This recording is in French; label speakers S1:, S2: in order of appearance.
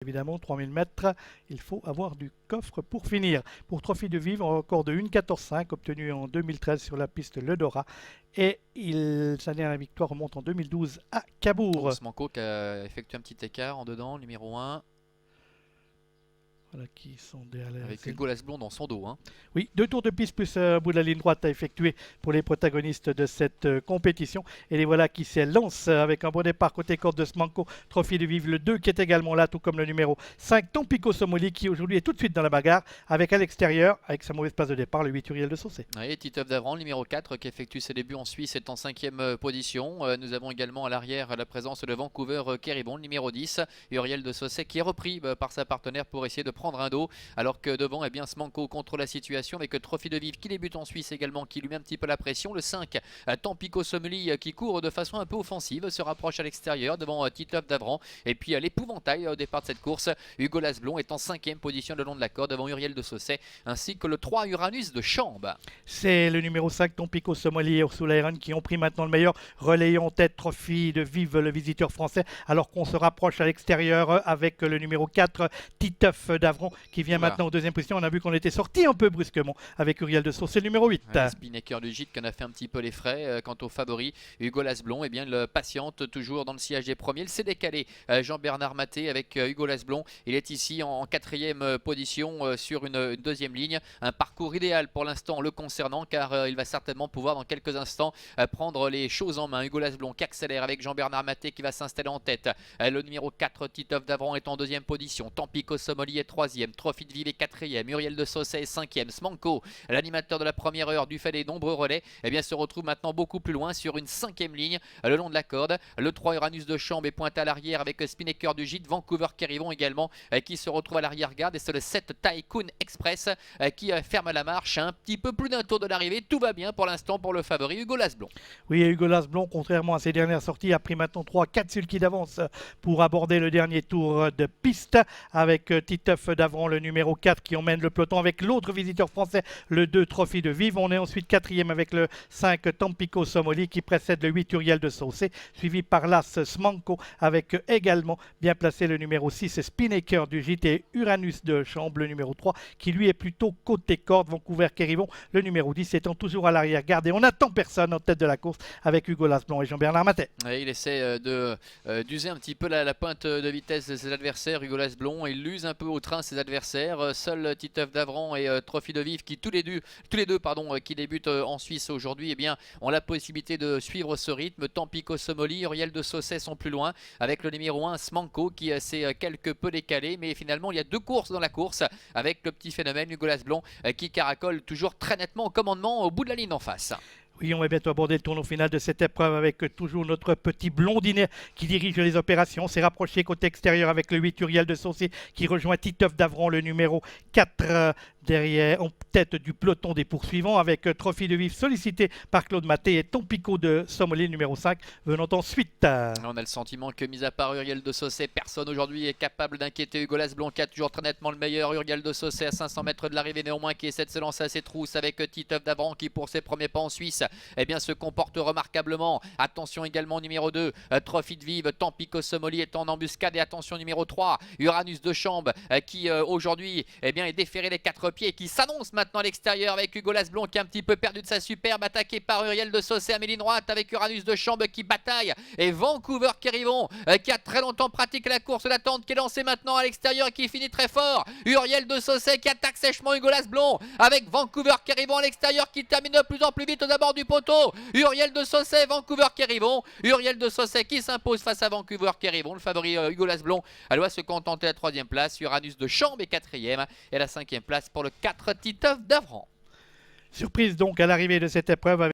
S1: Évidemment, 3000 mètres, il faut avoir du coffre pour finir. Pour Trophée de Vivre, un record de 1,14,5 obtenu en 2013 sur la piste Ledora. Et sa dernière victoire remonte en 2012 à Cabourg.
S2: Smanko qui a effectué un petit écart en dedans, numéro 1.
S1: Voilà qui sont derrière.
S2: Avec Hugo Lasblond dans son dos.
S1: Oui, 2 tours de piste plus bout de la ligne droite à effectuer pour les protagonistes de cette compétition. Et les voilà qui s'élancent avec un bon départ côté corde de Smanko. Trophée de Vivre, le 2 qui est également là, tout comme le numéro 5, Tampico Somoli, qui aujourd'hui est tout de suite dans la bagarre avec à l'extérieur, avec sa mauvaise place de départ, le 8 Uriel de Saucé.
S2: Et Titeuf d'Avran, numéro 4, qui effectue ses débuts en Suisse, est en 5e position. Nous avons également à l'arrière la présence de Vancouver Keribon, le numéro 10, Uriel de Saucé, qui est repris par sa partenaire pour essayer de prendre un dos. Alors que devant, eh bien, Smanko contrôle la situation avec Trophée de Vivre qui débute en Suisse également, qui lui met un petit peu la pression. Le 5, Tampico Someli, qui court de façon un peu offensive, se rapproche à l'extérieur devant Titeuf d'Avran. Et puis l'épouvantail au départ de cette course, Hugo Lasblond est en 5e position le long de la corde devant Uriel de Saucé, ainsi que le 3 Uranus de Chambre.
S1: C'est le numéro 5, Tampico Somoli et Ursula Heron qui ont pris maintenant le meilleur, relayant en tête Trophée de Vivre, le visiteur français, alors qu'on se rapproche à l'extérieur avec le numéro 4, Titeuf d'Avran, qui vient maintenant en 2e position. On a vu qu'on était sorti un peu brusquement avec Uriel de Saucé, le numéro 8.
S2: Spinnaker du gîte qui en a fait un petit peu les frais. Quant au favori, Hugo Lasblond, eh bien, il patiente toujours dans le sillage des premiers. Il s'est décalé, Jean-Bernard Maté avec Hugo Lasblond. Il est ici en 4e position sur une 2e ligne. Un parcours idéal pour l'instant le concernant, car il va certainement pouvoir dans quelques instants prendre les choses en main. Hugo Lasblond qui accélère avec Jean-Bernard Maté qui va s'installer en tête. Le numéro 4, Titeuf d'Avran, est en 2e position. Tampico Somoli est 3e. Trophée de Vivre est 4e. Uriel de Saucé est 5e. Smanko, l'animateur de la première heure du fait des nombreux relais, eh bien, se retrouve maintenant beaucoup plus loin sur une 5e ligne le long de la corde. Le 3 Uranus de Chambre est pointé à l'arrière avec Spinnaker du gîte. Vancouver Keribon également qui se retrouve à l'arrière-garde. Et c'est le 7 Tycoon Express qui ferme la marche un petit peu plus d'un tour de l'arrivée. Tout va bien pour l'instant pour le favori Hugo Lasblond.
S1: Oui, Hugo Lasblond, contrairement à ses dernières sorties, a pris maintenant 3-4 sulky d'avance pour aborder le dernier tour de piste avec Titeuf d'Avran, le numéro 4, qui emmène le peloton avec l'autre visiteur français, le 2 Trophée de Vivre. On est ensuite 4e avec le 5 Tampico Somoli qui précède le 8 Uriel de Saucé, suivi par l'As Smanko avec également bien placé le numéro 6 Spinnaker du gîte et Uranus de Chambre, le numéro 3, qui lui est plutôt côté corde. Vancouver Keribon, le numéro 10, étant toujours à l'arrière-garde, et on n'attend personne en tête de la course avec Hugo Lasblond et Jean-Bernard Maté.
S2: Il essaie d'user un petit peu la pointe de vitesse de ses adversaires, Hugo Lasblond. Il use un peu au train ses adversaires. Seul Titeuf d'Avran et Trophée de Vivre, qui tous les deux qui débutent en Suisse aujourd'hui, eh bien, ont la possibilité de suivre ce rythme. Tampico Somoli, Uriel de Saucé sont plus loin avec le numéro 1 Smanko qui s'est quelque peu décalé, mais finalement il y a 2 courses dans la course avec le petit phénomène Hugo Lasblond qui caracole toujours très nettement au commandement au bout de la ligne en face.
S1: Oui, on va bientôt aborder le tournoi final de cette épreuve avec toujours notre petit blondinet qui dirige les opérations. C'est rapproché côté extérieur avec le 8 Uriel de Saucé qui rejoint Titeuf d'Avran, le numéro 4 derrière, en tête du peloton des poursuivants avec Trophée de Vivre sollicité par Claude Maté et Tampico de Somoli, numéro 5, venant ensuite.
S2: On a le sentiment que, mis à part Uriel de Saucé, personne aujourd'hui est capable d'inquiéter Hugo Lasblond qui a toujours très nettement le meilleur. Uriel de Saucé à 500 mètres de l'arrivée néanmoins, qui essaie de se lancer à ses trousses avec Titeuf d'Avran qui, pour ses premiers pas en Suisse, eh bien, se comporte remarquablement. Attention également numéro 2, Trophée de Vivre, Tampico Somoli est en embuscade, et attention numéro 3, Uranus de Chambre qui aujourd'hui, eh bien, est déféré des 4 pieds, qui s'annonce maintenant à l'extérieur avec Hugo Lasblond qui est un petit peu perdu de sa superbe, attaqué par Uriel de Saucé à ligne droite avec Uranus de Chambre qui bataille, et Vancouver Keribon qui a très longtemps pratiqué la course d'attente, qui est lancé maintenant à l'extérieur et qui finit très fort. Uriel de Saucé qui attaque sèchement Hugo Lasblond avec Vancouver Keribon à l'extérieur qui termine de plus en plus vite aux abords du poteau. Uriel de Saucé, Vancouver Keribon. Uriel de Saucé qui s'impose face à Vancouver Keribon. Le favori Hugo Lasblond doit se contenter à la 3e place. Uranus de Chambre est 4e et la 5e place pour le 4 Titeuf d'Avran.
S1: Surprise donc à l'arrivée de cette épreuve avec